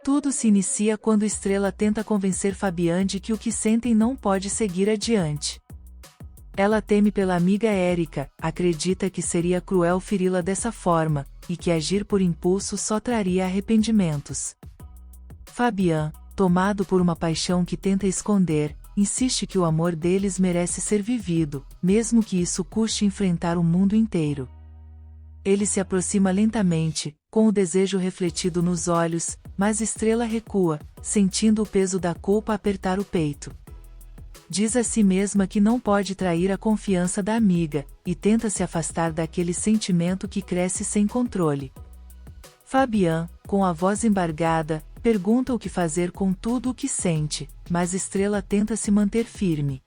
Tudo se inicia quando Estrela tenta convencer Fabian de que o que sentem não pode seguir adiante. Ela teme pela amiga Érica, acredita que seria cruel feri-la dessa forma, e que agir por impulso só traria arrependimentos. Fabian, tomado por uma paixão que tenta esconder, insiste que o amor deles merece ser vivido, mesmo que isso custe enfrentar o mundo inteiro. Ele se aproxima lentamente, com o desejo refletido nos olhos, mas Estrela recua, sentindo o peso da culpa apertar o peito. Diz a si mesma que não pode trair a confiança da amiga, e tenta se afastar daquele sentimento que cresce sem controle. Fabian, com a voz embargada, pergunta o que fazer com tudo o que sente, mas Estrela tenta se manter firme.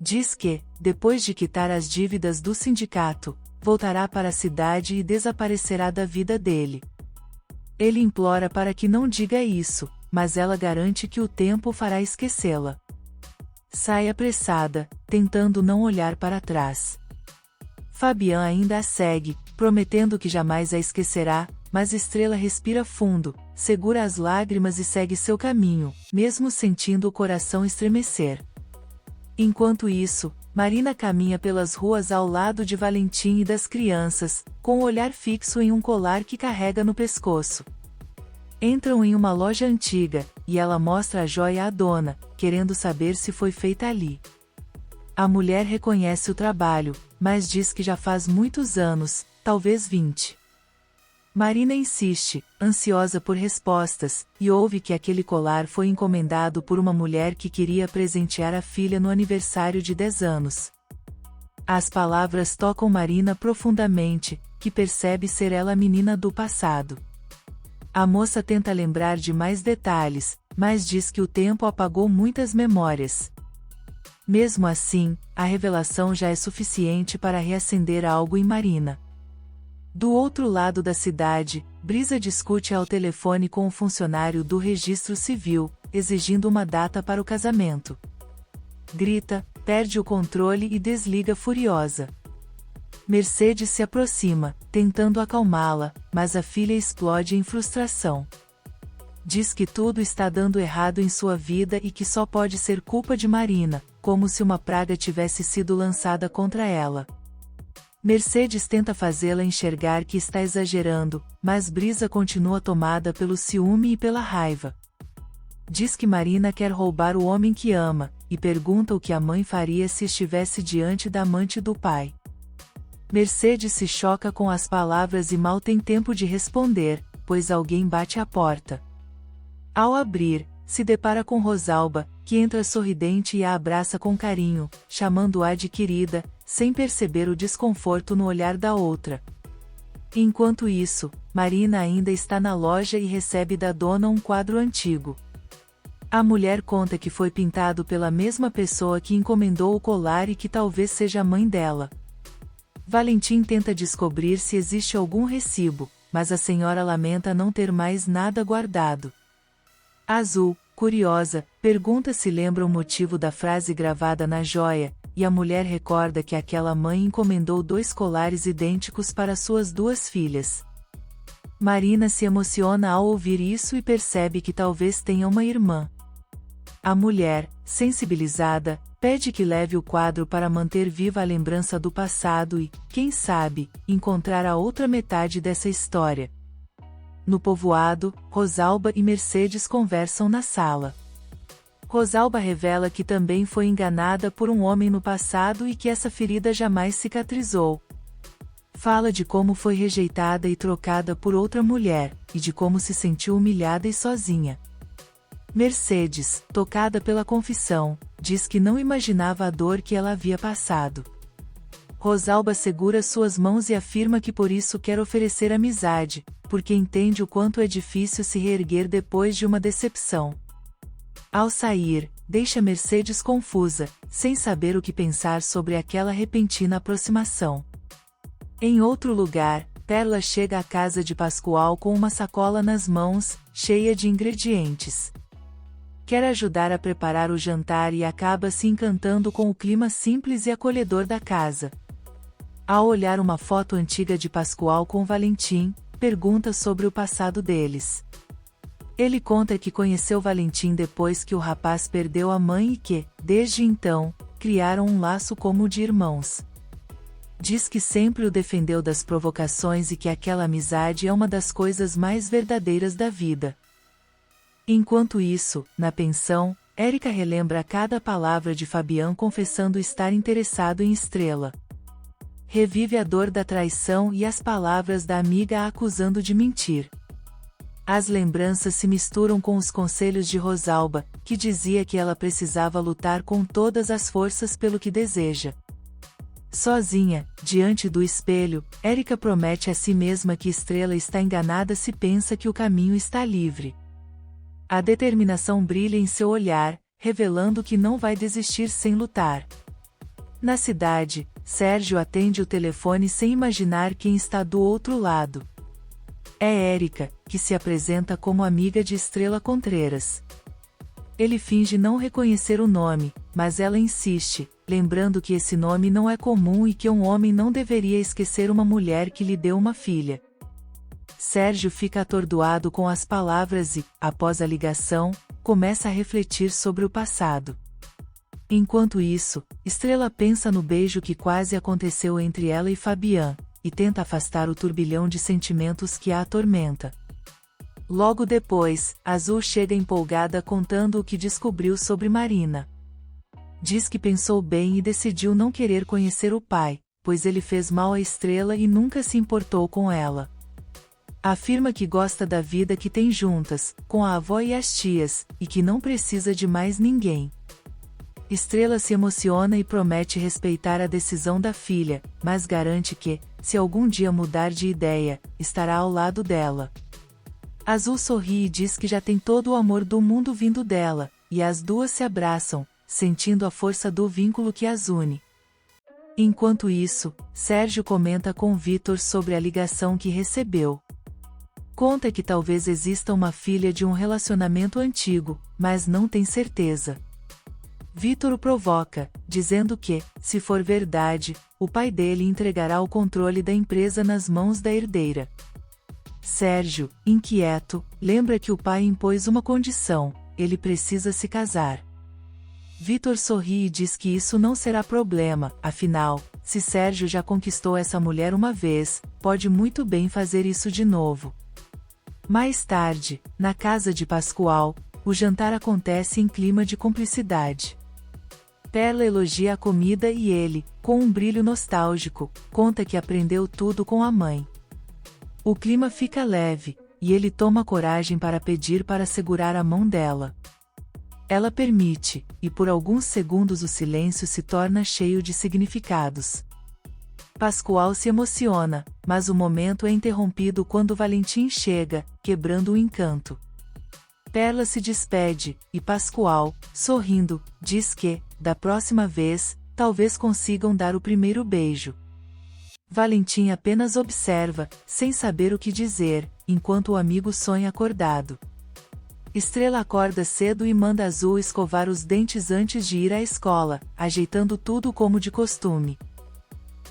Diz que, depois de quitar as dívidas do sindicato, voltará para a cidade e desaparecerá da vida dele. Ele implora para que não diga isso, mas ela garante que o tempo fará esquecê-la. Sai apressada, tentando não olhar para trás. Fabian ainda a segue, prometendo que jamais a esquecerá, mas Estrela respira fundo, segura as lágrimas e segue seu caminho, mesmo sentindo o coração estremecer. Enquanto isso, Marina caminha pelas ruas ao lado de Valentim e das crianças, com o olhar fixo em um colar que carrega no pescoço. Entram em uma loja antiga, e ela mostra a joia à dona, querendo saber se foi feita ali. A mulher reconhece o trabalho, mas diz que já faz muitos anos, talvez 20. Marina insiste, ansiosa por respostas, e ouve que aquele colar foi encomendado por uma mulher que queria presentear a filha no aniversário de 10 anos. As palavras tocam Marina profundamente, que percebe ser ela a menina do passado. A moça tenta lembrar de mais detalhes, mas diz que o tempo apagou muitas memórias. Mesmo assim, a revelação já é suficiente para reacender algo em Marina. Do outro lado da cidade, Brisa discute ao telefone com um funcionário do registro civil, exigindo uma data para o casamento. Grita, perde o controle e desliga furiosa. Mercedes se aproxima, tentando acalmá-la, mas a filha explode em frustração. Diz que tudo está dando errado em sua vida e que só pode ser culpa de Marina, como se uma praga tivesse sido lançada contra ela. Mercedes tenta fazê-la enxergar que está exagerando, mas Brisa continua tomada pelo ciúme e pela raiva. Diz que Marina quer roubar o homem que ama, e pergunta o que a mãe faria se estivesse diante da amante do pai. Mercedes se choca com as palavras e mal tem tempo de responder, pois alguém bate à porta. Ao abrir, se depara com Rosalba, que entra sorridente e a abraça com carinho, chamando-a de querida, sem perceber o desconforto no olhar da outra. Enquanto isso, Marina ainda está na loja e recebe da dona um quadro antigo. A mulher conta que foi pintado pela mesma pessoa que encomendou o colar e que talvez seja a mãe dela. Valentim tenta descobrir se existe algum recibo, mas a senhora lamenta não ter mais nada guardado. Azul, curiosa, pergunta se lembra o motivo da frase gravada na joia, e a mulher recorda que aquela mãe encomendou 2 colares idênticos para suas 2 filhas. Marina se emociona ao ouvir isso e percebe que talvez tenha uma irmã. A mulher, sensibilizada, pede que leve o quadro para manter viva a lembrança do passado e, quem sabe, encontrar a outra metade dessa história. No povoado, Rosalba e Mercedes conversam na sala. Rosalba revela que também foi enganada por um homem no passado e que essa ferida jamais cicatrizou. Fala de como foi rejeitada e trocada por outra mulher, e de como se sentiu humilhada e sozinha. Mercedes, tocada pela confissão, diz que não imaginava a dor que ela havia passado. Rosalba segura suas mãos e afirma que por isso quer oferecer amizade, porque entende o quanto é difícil se reerguer depois de uma decepção. Ao sair, deixa Mercedes confusa, sem saber o que pensar sobre aquela repentina aproximação. Em outro lugar, Perla chega à casa de Pascoal com uma sacola nas mãos, cheia de ingredientes. Quer ajudar a preparar o jantar e acaba se encantando com o clima simples e acolhedor da casa. Ao olhar uma foto antiga de Pascoal com Valentim, pergunta sobre o passado deles. Ele conta que conheceu Valentim depois que o rapaz perdeu a mãe e que, desde então, criaram um laço como o de irmãos. Diz que sempre o defendeu das provocações e que aquela amizade é uma das coisas mais verdadeiras da vida. Enquanto isso, na pensão, Érica relembra cada palavra de Fabian confessando estar interessado em Estrela. Revive a dor da traição e as palavras da amiga a acusando de mentir. As lembranças se misturam com os conselhos de Rosalba, que dizia que ela precisava lutar com todas as forças pelo que deseja. Sozinha, diante do espelho, Érica promete a si mesma que Estrela está enganada se pensa que o caminho está livre. A determinação brilha em seu olhar, revelando que não vai desistir sem lutar. Na cidade, Sérgio atende o telefone sem imaginar quem está do outro lado. É Érica, que se apresenta como amiga de Estrela Contreras. Ele finge não reconhecer o nome, mas ela insiste, lembrando que esse nome não é comum e que um homem não deveria esquecer uma mulher que lhe deu uma filha. Sérgio fica atordoado com as palavras e, após a ligação, começa a refletir sobre o passado. Enquanto isso, Estrela pensa no beijo que quase aconteceu entre ela e Fabian, e tenta afastar o turbilhão de sentimentos que a atormenta. Logo depois, Azul chega empolgada contando o que descobriu sobre Marina. Diz que pensou bem e decidiu não querer conhecer o pai, pois ele fez mal a Estrela e nunca se importou com ela. Afirma que gosta da vida que tem juntas, com a avó e as tias, e que não precisa de mais ninguém. Estrela se emociona e promete respeitar a decisão da filha, mas garante que, se algum dia mudar de ideia, estará ao lado dela. Azul sorri e diz que já tem todo o amor do mundo vindo dela, e as duas se abraçam, sentindo a força do vínculo que as une. Enquanto isso, Sérgio comenta com Vitor sobre a ligação que recebeu. Conta que talvez exista uma filha de um relacionamento antigo, mas não tem certeza. Vitor o provoca, dizendo que, se for verdade, o pai dele entregará o controle da empresa nas mãos da herdeira. Sérgio, inquieto, lembra que o pai impôs uma condição: ele precisa se casar. Vitor sorri e diz que isso não será problema, afinal, se Sérgio já conquistou essa mulher uma vez, pode muito bem fazer isso de novo. Mais tarde, na casa de Pascoal, o jantar acontece em clima de cumplicidade. Perla elogia a comida e ele, com um brilho nostálgico, conta que aprendeu tudo com a mãe. O clima fica leve, e ele toma coragem para pedir para segurar a mão dela. Ela permite, e por alguns segundos o silêncio se torna cheio de significados. Pascoal se emociona, mas o momento é interrompido quando Valentim chega, quebrando o encanto. Perla se despede, e Pascoal, sorrindo, diz que, da próxima vez, talvez consigam dar o primeiro beijo. Valentim apenas observa, sem saber o que dizer, enquanto o amigo sonha acordado. Estrela acorda cedo e manda Azul escovar os dentes antes de ir à escola, ajeitando tudo como de costume.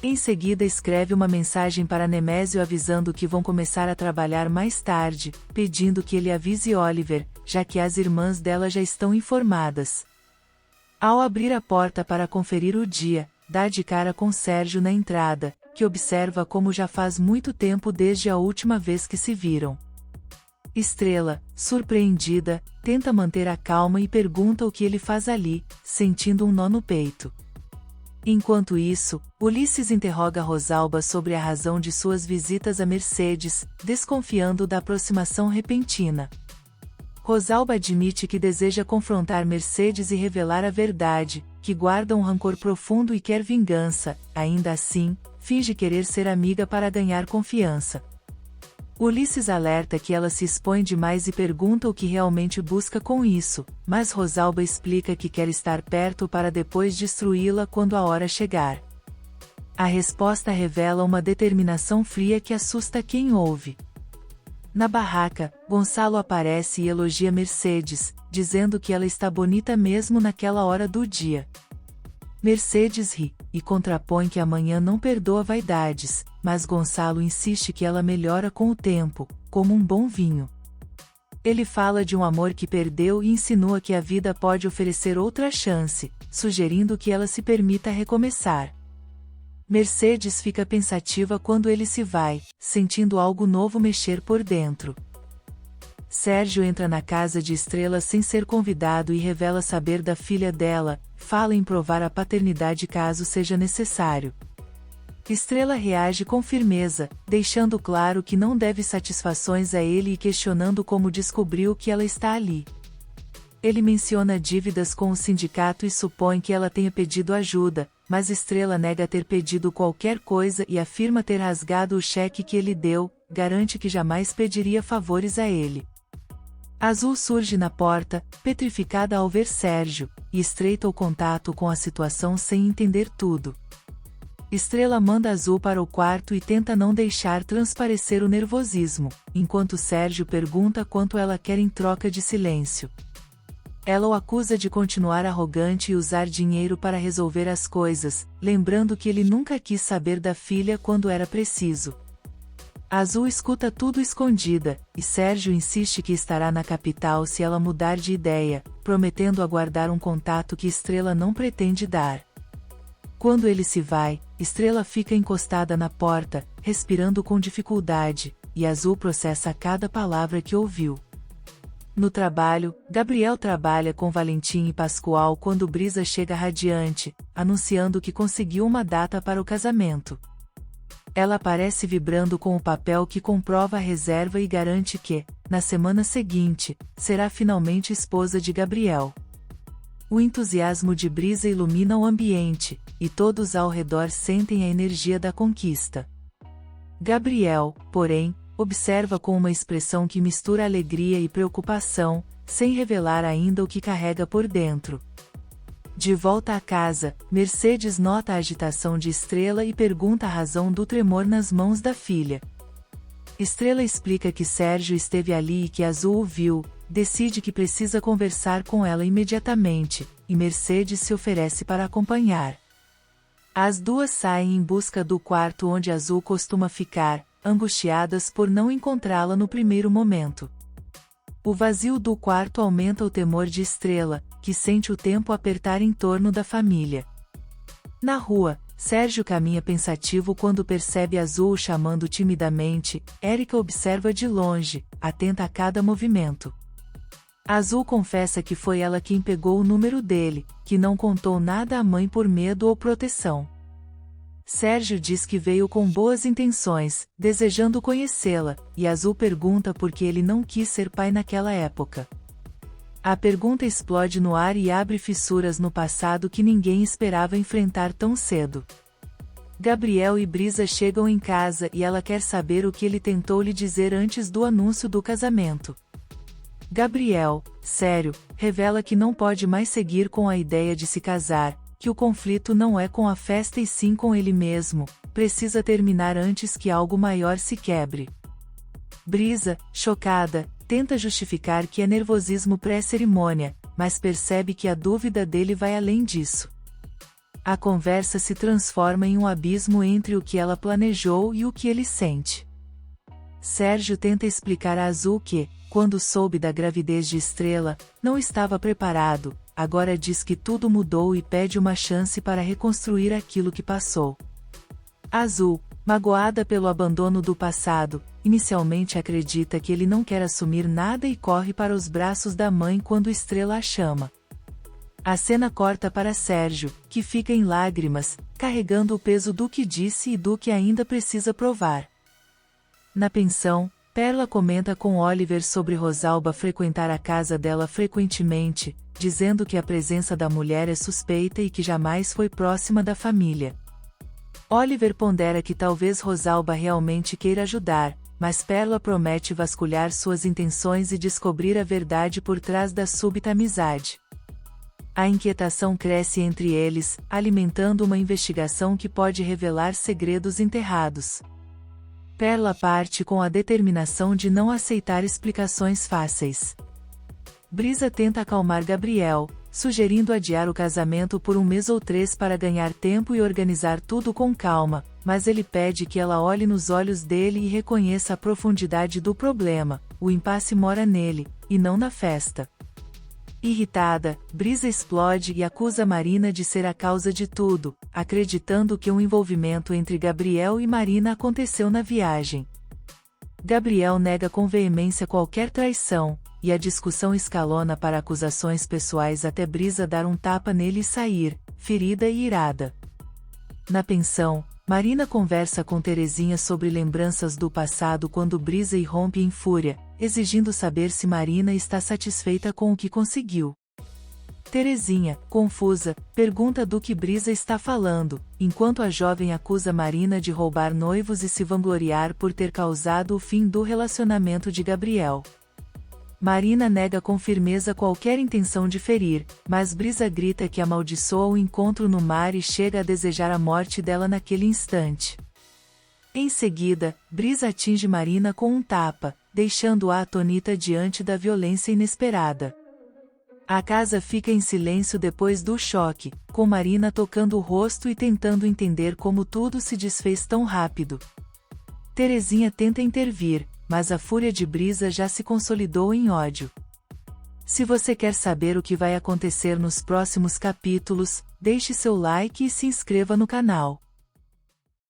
Em seguida escreve uma mensagem para Nemésio avisando que vão começar a trabalhar mais tarde, pedindo que ele avise Oliver, já que as irmãs dela já estão informadas. Ao abrir a porta para conferir o dia, dá de cara com Sérgio na entrada, que observa como já faz muito tempo desde a última vez que se viram. Estrela, surpreendida, tenta manter a calma e pergunta o que ele faz ali, sentindo um nó no peito. Enquanto isso, Ulisses interroga Rosalba sobre a razão de suas visitas a Mercedes, desconfiando da aproximação repentina. Rosalba admite que deseja confrontar Mercedes e revelar a verdade, que guarda um rancor profundo e quer vingança, ainda assim, finge querer ser amiga para ganhar confiança. Ulisses alerta que ela se expõe demais e pergunta o que realmente busca com isso, mas Rosalba explica que quer estar perto para depois destruí-la quando a hora chegar. A resposta revela uma determinação fria que assusta quem ouve. Na barraca, Gonçalo aparece e elogia Mercedes, dizendo que ela está bonita mesmo naquela hora do dia. Mercedes ri, e contrapõe que amanhã não perdoa vaidades, mas Gonçalo insiste que ela melhora com o tempo, como um bom vinho. Ele fala de um amor que perdeu e insinua que a vida pode oferecer outra chance, sugerindo que ela se permita recomeçar. Mercedes fica pensativa quando ele se vai, sentindo algo novo mexer por dentro. Sérgio entra na casa de Estrela sem ser convidado e revela saber da filha dela, fala em provar a paternidade caso seja necessário. Estrela reage com firmeza, deixando claro que não deve satisfações a ele e questionando como descobriu que ela está ali. Ele menciona dívidas com o sindicato e supõe que ela tenha pedido ajuda, mas Estrela nega ter pedido qualquer coisa e afirma ter rasgado o cheque que ele deu, garante que jamais pediria favores a ele. Azul surge na porta, petrificada ao ver Sérgio, e estreita o contato com a situação sem entender tudo. Estrela manda Azul para o quarto e tenta não deixar transparecer o nervosismo, enquanto Sérgio pergunta quanto ela quer em troca de silêncio. Ela o acusa de continuar arrogante e usar dinheiro para resolver as coisas, lembrando que ele nunca quis saber da filha quando era preciso. Azul escuta tudo escondida, e Sérgio insiste que estará na capital se ela mudar de ideia, prometendo aguardar um contato que Estrela não pretende dar. Quando ele se vai, Estrela fica encostada na porta, respirando com dificuldade, e Azul processa cada palavra que ouviu. No trabalho, Gabriel trabalha com Valentim e Pascoal quando Brisa chega radiante, anunciando que conseguiu uma data para o casamento. Ela aparece vibrando com o papel que comprova a reserva e garante que, na semana seguinte, será finalmente esposa de Gabriel. O entusiasmo de Brisa ilumina o ambiente, e todos ao redor sentem a energia da conquista. Gabriel, porém, observa com uma expressão que mistura alegria e preocupação, sem revelar ainda o que carrega por dentro. De volta à casa, Mercedes nota a agitação de Estrela e pergunta a razão do tremor nas mãos da filha. Estrela explica que Sérgio esteve ali e que Azul o viu, decide que precisa conversar com ela imediatamente, e Mercedes se oferece para acompanhar. As duas saem em busca do quarto onde Azul costuma ficar, angustiadas por não encontrá-la no primeiro momento. O vazio do quarto aumenta o temor de Estrela, que sente o tempo apertar em torno da família. Na rua, Sérgio caminha pensativo quando percebe Azul o chamando timidamente. Érica observa de longe, atenta a cada movimento. Azul confessa que foi ela quem pegou o número dele, que não contou nada à mãe por medo ou proteção. Sérgio diz que veio com boas intenções, desejando conhecê-la, e Azul pergunta por que ele não quis ser pai naquela época. A pergunta explode no ar e abre fissuras no passado que ninguém esperava enfrentar tão cedo. Gabriel e Brisa chegam em casa e ela quer saber o que ele tentou lhe dizer antes do anúncio do casamento. Gabriel, sério, revela que não pode mais seguir com a ideia de se casar, que o conflito não é com a festa e sim com ele mesmo, precisa terminar antes que algo maior se quebre. Brisa, chocada, tenta justificar que é nervosismo pré-cerimônia, mas percebe que a dúvida dele vai além disso. A conversa se transforma em um abismo entre o que ela planejou e o que ele sente. Sérgio tenta explicar a Azul que, quando soube da gravidez de Estrela, não estava preparado, agora diz que tudo mudou e pede uma chance para reconstruir aquilo que passou. Azul, magoada pelo abandono do passado, inicialmente acredita que ele não quer assumir nada e corre para os braços da mãe quando Estrela a chama. A cena corta para Sérgio, que fica em lágrimas, carregando o peso do que disse e do que ainda precisa provar. Na pensão, Perla comenta com Oliver sobre Rosalba frequentar a casa dela frequentemente, dizendo que a presença da mulher é suspeita e que jamais foi próxima da família. Oliver pondera que talvez Rosalba realmente queira ajudar, mas Perla promete vasculhar suas intenções e descobrir a verdade por trás da súbita amizade. A inquietação cresce entre eles, alimentando uma investigação que pode revelar segredos enterrados. Perla parte com a determinação de não aceitar explicações fáceis. Brisa tenta acalmar Gabriel, sugerindo adiar o casamento por 1 mês ou 3 para ganhar tempo e organizar tudo com calma, mas ele pede que ela olhe nos olhos dele e reconheça a profundidade do problema, o impasse mora nele, e não na festa. Irritada, Brisa explode e acusa Marina de ser a causa de tudo, acreditando que um envolvimento entre Gabriel e Marina aconteceu na viagem. Gabriel nega com veemência qualquer traição, e a discussão escalona para acusações pessoais até Brisa dar um tapa nele e sair, ferida e irada. Na pensão, Marina conversa com Terezinha sobre lembranças do passado quando Brisa irrompe em fúria, exigindo saber se Marina está satisfeita com o que conseguiu. Terezinha, confusa, pergunta do que Brisa está falando, enquanto a jovem acusa Marina de roubar noivos e se vangloriar por ter causado o fim do relacionamento de Gabriel. Marina nega com firmeza qualquer intenção de ferir, mas Brisa grita que amaldiçoa o encontro no mar e chega a desejar a morte dela naquele instante. Em seguida, Brisa atinge Marina com um tapa, deixando-a atônita diante da violência inesperada. A casa fica em silêncio depois do choque, com Marina tocando o rosto e tentando entender como tudo se desfez tão rápido. Terezinha tenta intervir, mas a fúria de Brisa já se consolidou em ódio. Se você quer saber o que vai acontecer nos próximos capítulos, deixe seu like e se inscreva no canal.